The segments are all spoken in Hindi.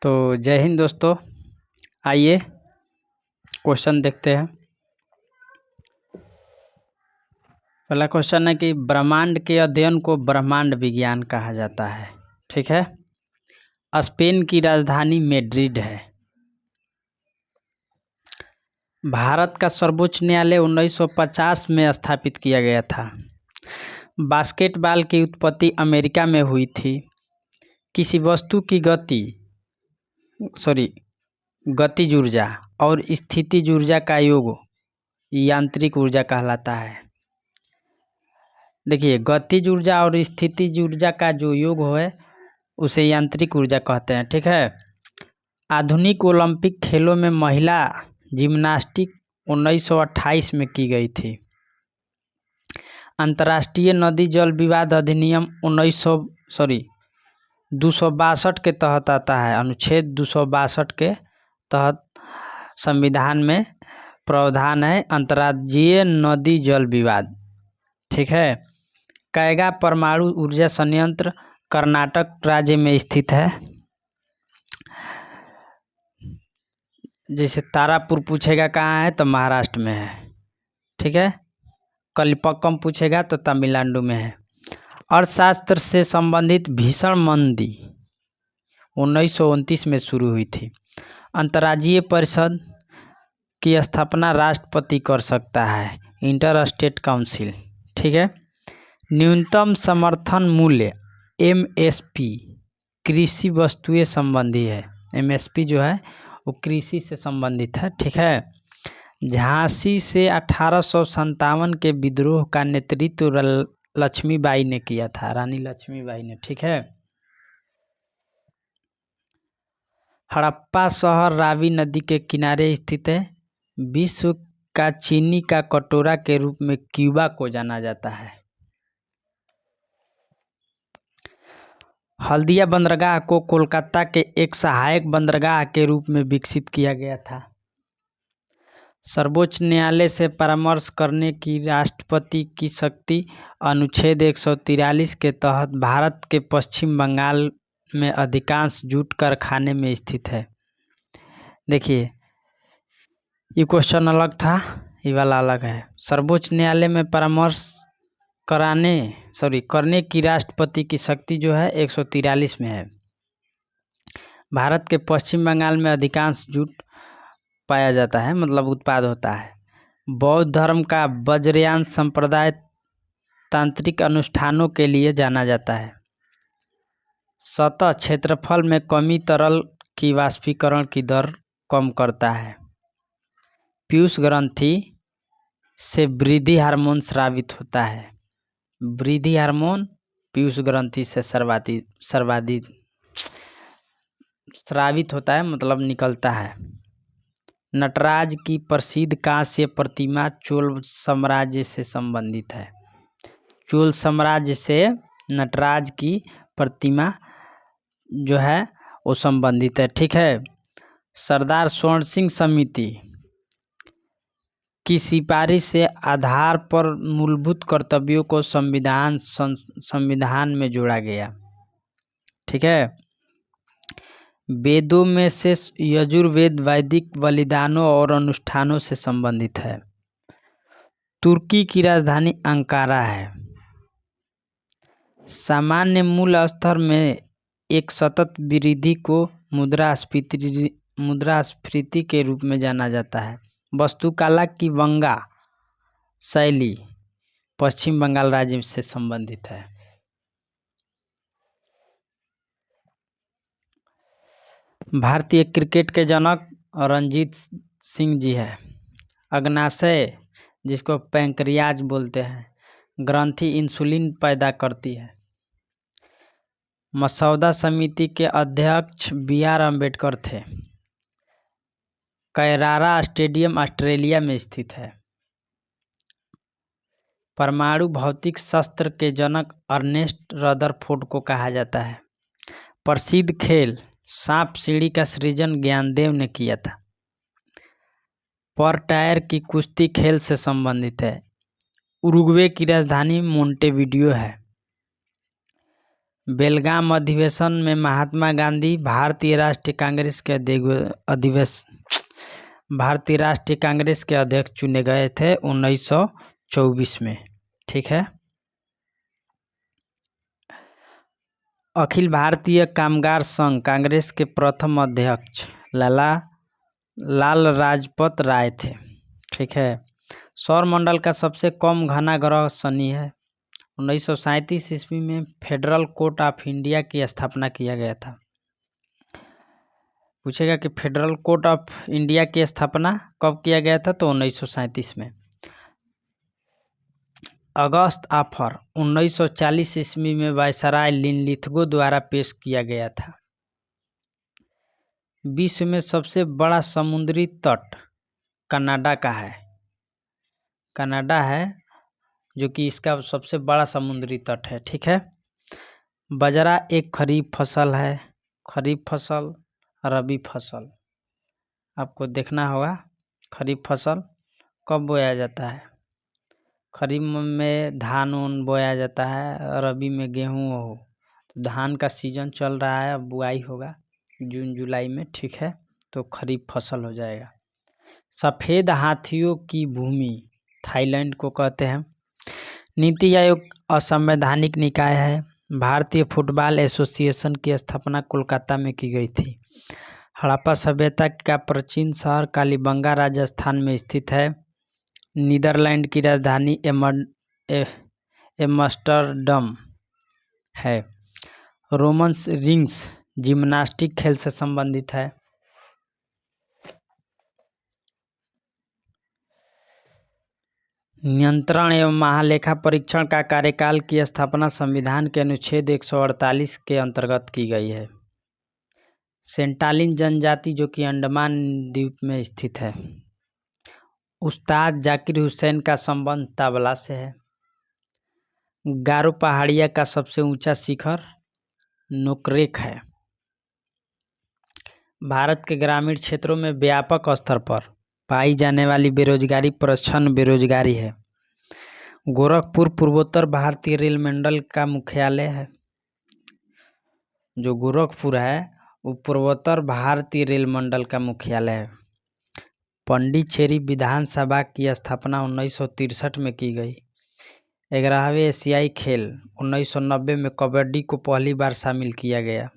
तो जय हिंद दोस्तों, आइए क्वेश्चन देखते हैं। पहला क्वेश्चन है कि ब्रह्मांड के अध्ययन को ब्रह्मांड विज्ञान कहा जाता है। ठीक है। स्पेन की राजधानी मैड्रिड है। भारत का सर्वोच्च न्यायालय 1950 में स्थापित किया गया था। बास्केटबॉल की उत्पत्ति अमेरिका में हुई थी। किसी वस्तु की गतिज ऊर्जा और स्थितिज ऊर्जा का योग यांत्रिक ऊर्जा कहलाता है। देखिए, गतिज ऊर्जा और स्थितिज ऊर्जा का जो योग है उसे यांत्रिक ऊर्जा कहते हैं। ठीक है। आधुनिक ओलंपिक खेलों में महिला जिम्नास्टिक 1928 में की गई थी। अंतर्राष्ट्रीय नदी जल विवाद अधिनियम 262 के तहत आता है। अनुच्छेद 262 के तहत संविधान में प्रावधान है अंतर्राज्यीय नदी जल विवाद। ठीक है। कैगा परमाणु ऊर्जा संयंत्र कर्नाटक राज्य में स्थित है। जैसे तारापुर पूछेगा कहाँ है तो महाराष्ट्र में है। ठीक है। कलिपक्कम पूछेगा तो तमिलनाडु में है। अर्थशास्त्र से संबंधित भीषण मंदी 1929 में शुरू हुई थी। अंतर्राज्यीय परिषद की स्थापना राष्ट्रपति कर सकता है, इंटर स्टेट काउंसिल। ठीक है। न्यूनतम समर्थन मूल्य एमएसपी कृषि वस्तुएं संबंधी है। एमएसपी जो है वो कृषि से संबंधित है। ठीक है। झांसी से 1857 के विद्रोह का नेतृत्व लक्ष्मीबाई ने किया था, रानी लक्ष्मीबाई ने। ठीक है। हड़प्पा शहर रावी नदी के किनारे स्थित है। विश्व का चीनी का कटोरा के रूप में क्यूबा को जाना जाता है। हल्दिया बंदरगाह को कोलकाता के एक सहायक बंदरगाह के रूप में विकसित किया गया था। सर्वोच्च न्यायालय से परामर्श करने की राष्ट्रपति की शक्ति अनुच्छेद 143 के तहत भारत के पश्चिम बंगाल में अधिकांश जूट कारखाने में स्थित है। देखिए, ये क्वेश्चन अलग था, ये वाला अलग है। सर्वोच्च न्यायालय में परामर्श करने की राष्ट्रपति की शक्ति जो है 143 में है। भारत के पश्चिम बंगाल में अधिकांश जूट पाया जाता है, मतलब उत्पाद होता है। बौद्ध धर्म का वज्रयान संप्रदाय तांत्रिक अनुष्ठानों के लिए जाना जाता है। सतह क्षेत्रफल में कमी तरल की वाष्पीकरण की दर कम करता है। पीयूष ग्रंथि से वृद्धि हार्मोन स्रावित होता है। वृद्धि हार्मोन पीयूष ग्रंथि से सर्वाधिक स्रावित होता है, मतलब निकलता है। नटराज की प्रसिद्ध कांस्य प्रतिमा चोल साम्राज्य से संबंधित है। चोल साम्राज्य से नटराज की प्रतिमा जो है वो संबंधित है। ठीक है। सरदार स्वर्ण सिंह समिति की सिफारिश से आधार पर मूलभूत कर्तव्यों को संविधान में जोड़ा गया। ठीक है। वेदों में से यजुर्वेद वैदिक बलिदानों और अनुष्ठानों से संबंधित है। तुर्की की राजधानी अंकारा है। सामान्य मूल स्तर में एक सतत वृद्धि को मुद्रास्फीति के रूप में जाना जाता है। वास्तुकला की वंगा शैली पश्चिम बंगाल राज्य से संबंधित है। भारतीय क्रिकेट के जनक रणजीत सिंह जी है। अग्नाशय जिसको पैंक्रियाज बोलते हैं, ग्रंथि इंसुलिन पैदा करती है। मसौदा समिति के अध्यक्ष BR अम्बेडकर थे। कैरारा स्टेडियम ऑस्ट्रेलिया में स्थित है। परमाणु भौतिक शस्त्र के जनक अर्नेस्ट रदरफोर्ड को कहा जाता है। प्रसिद्ध खेल सांप सीढ़ी का सृजन ज्ञानदेव ने किया था। पर टायर की कुश्ती खेल से संबंधित है। उरुग्वे की राजधानी मोंटेविडियो है। बेलगाम अधिवेशन में महात्मा गांधी भारतीय राष्ट्रीय कांग्रेस के अध्यक्ष चुने गए थे 1924 में। ठीक है। अखिल भारतीय कामगार संघ कांग्रेस के प्रथम अध्यक्ष लाल लाजपत राय थे। ठीक है। सौर मंडल का सबसे कम घना ग्रह शनि है। 1937 ईस्वी में फेडरल कोर्ट ऑफ इंडिया की स्थापना किया गया था। पूछेगा कि फेडरल कोर्ट ऑफ इंडिया की स्थापना कब किया गया था, तो 1937 में। अगस्त ऑफर 1940 ईस्वी में वायसराय लिनलिथगो द्वारा पेश किया गया था। विश्व में सबसे बड़ा समुद्री तट कनाडा का है। कनाडा है जो कि इसका सबसे बड़ा समुद्री तट है। ठीक है। बाजरा एक खरीफ फसल है। खरीफ फसल, रबी फसल आपको देखना होगा। खरीफ फसल कब बोया जाता है? खरीफ में धान बोया जाता है, रबी में गेहूँ हो। तो धान का सीजन चल रहा है, अब बुआई होगा जून जुलाई में। ठीक है। तो खरीफ फसल हो जाएगा। सफ़ेद हाथियों की भूमि थाईलैंड को कहते हैं। नीति आयोग असंवैधानिक निकाय है। भारतीय फुटबॉल एसोसिएशन की स्थापना कोलकाता में की गई थी। हड़प्पा सभ्यता का प्राचीन शहर कालीबंगा राजस्थान में स्थित है। नीदरलैंड की राजधानी एम्स्टर्डम है। रोमन रिंग्स जिम्नास्टिक खेल से संबंधित है। नियंत्रण एवं महालेखा परीक्षण का कार्यकाल की स्थापना संविधान के अनुच्छेद 148 के अंतर्गत की गई है। सेंटालिन जनजाति जो कि अंडमान द्वीप में स्थित है। उस्ताद जाकिर हुसैन का संबंध तबला से है। गारो पहाड़िया का सबसे ऊंचा शिखर नोकरेक है। भारत के ग्रामीण क्षेत्रों में व्यापक स्तर पर पाई जाने वाली बेरोजगारी प्रच्छन्न बेरोजगारी है। गोरखपुर पूर्वोत्तर भारतीय रेल मंडल का मुख्यालय है। जो गोरखपुर है वो पूर्वोत्तर भारतीय रेल मंडल का मुख्यालय है। पंडिचेरी विधानसभा की स्थापना 1963 में की गई। 11वें एशियाई खेल 1990 में कबड्डी को पहली बार शामिल किया गया।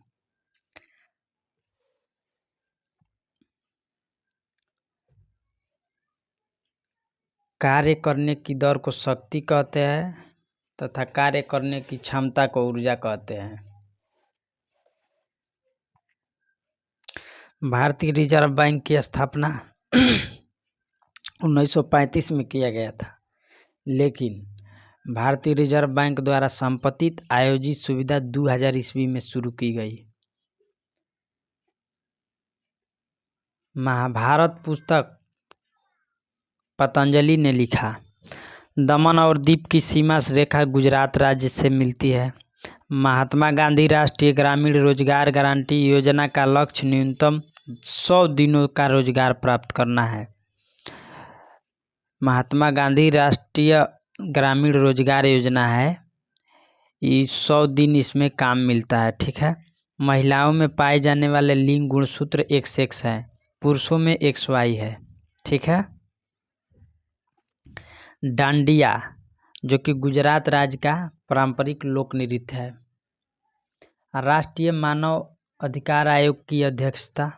कार्य करने की दर को शक्ति कहते हैं तथा कार्य करने की क्षमता को ऊर्जा कहते हैं। भारतीय रिजर्व बैंक की स्थापना 1935 में किया गया था, लेकिन भारतीय रिजर्व बैंक द्वारा संपत्तित आयोजित सुविधा 2000 ईस्वी में शुरू की गई। महाभारत पुस्तक पतंजलि ने लिखा। दमन और दीव की सीमा रेखा गुजरात राज्य से मिलती है। महात्मा गांधी राष्ट्रीय ग्रामीण रोजगार गारंटी योजना का लक्ष्य न्यूनतम 100 दिनों का रोजगार प्राप्त करना है। महात्मा गांधी राष्ट्रीय ग्रामीण रोजगार योजना है, 100 दिन इसमें काम मिलता है। ठीक है। महिलाओं में पाए जाने वाले लिंग गुणसूत्र XX है, पुरुषों में XY है। ठीक है। डांडिया जो कि गुजरात राज्य का पारंपरिक लोक नृत्य है। राष्ट्रीय मानव अधिकार आयोग की अध्यक्षता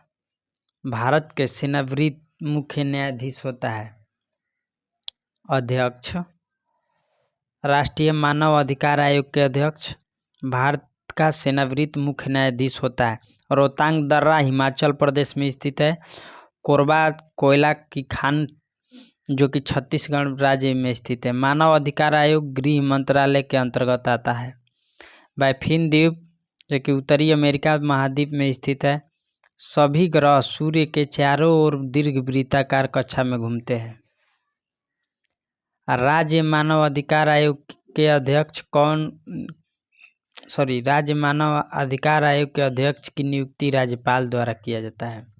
भारत के सेवानिवृत्त मुख्य न्यायाधीश होता है। अध्यक्ष राष्ट्रीय मानव अधिकार आयोग के अध्यक्ष भारत का सेवानिवृत्त मुख्य न्यायाधीश होता है। रोहतांग दर्रा हिमाचल प्रदेश में स्थित है। कोरबा कोयला की खान जो कि छत्तीसगढ़ राज्य में स्थित है। मानव अधिकार आयोग गृह मंत्रालय के अंतर्गत आता है। बाइफिन द्वीप जो कि उत्तरी अमेरिका महाद्वीप में स्थित है। सभी ग्रह सूर्य के चारों ओर दीर्घ वृत्ताकार कक्षा में घूमते हैं। राज्य मानव अधिकार आयोग के अध्यक्ष की नियुक्ति राज्यपाल द्वारा किया जाता है।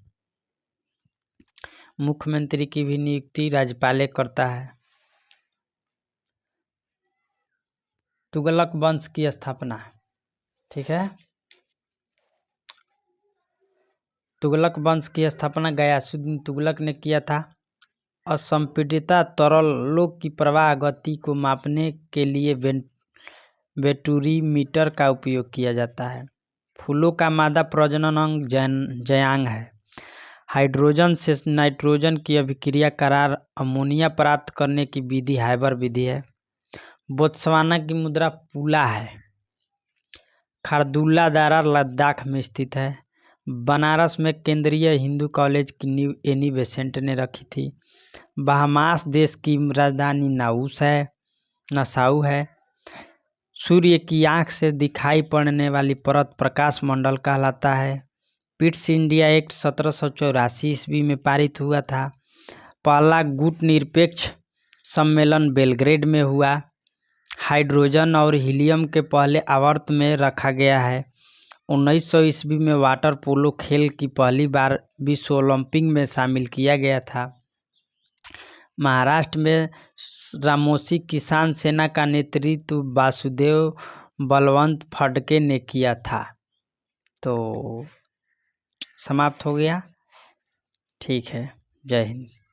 मुख्यमंत्री की भी नियुक्ति राज्यपाल करता है। तुगलक वंश की स्थापना। ठीक है। तुगलक वंश की स्थापना गयासुद्दीन तुगलक ने किया था। असंपीड़िता तरलों की प्रवाह गति को मापने के लिए वेटूरीमीटर का उपयोग किया जाता है। फूलों का मादा प्रजनन अंग जयांग है। हाइड्रोजन से नाइट्रोजन की अभिक्रिया करार अमोनिया प्राप्त करने की विधि हाइबर विधि है। बोत्सवाना की मुद्रा पुला है। खारदुल्ला दारा लद्दाख में स्थित है। बनारस में केंद्रीय हिंदू कॉलेज की नींव एनी बेसेंट ने रखी थी। बहामास देश की राजधानी नासाउ है। सूर्य की आंख से दिखाई पड़ने वाली परत प्रकाश मंडल कहलाता है। पिट्स इंडिया एक्ट 1784 ईस्वी में पारित हुआ था। पहला गुट निरपेक्ष सम्मेलन बेलग्रेड में हुआ। हाइड्रोजन और हीलियम के पहले आवर्त में रखा गया है। 1900 ईस्वी में वाटर पोलो खेल की पहली बार विश्व ओलंपिक में शामिल किया गया था। महाराष्ट्र में रामोसी किसान सेना का नेतृत्व वासुदेव बलवंत फडके ने किया था। तो समाप्त हो गया। ठीक है, जय हिंद।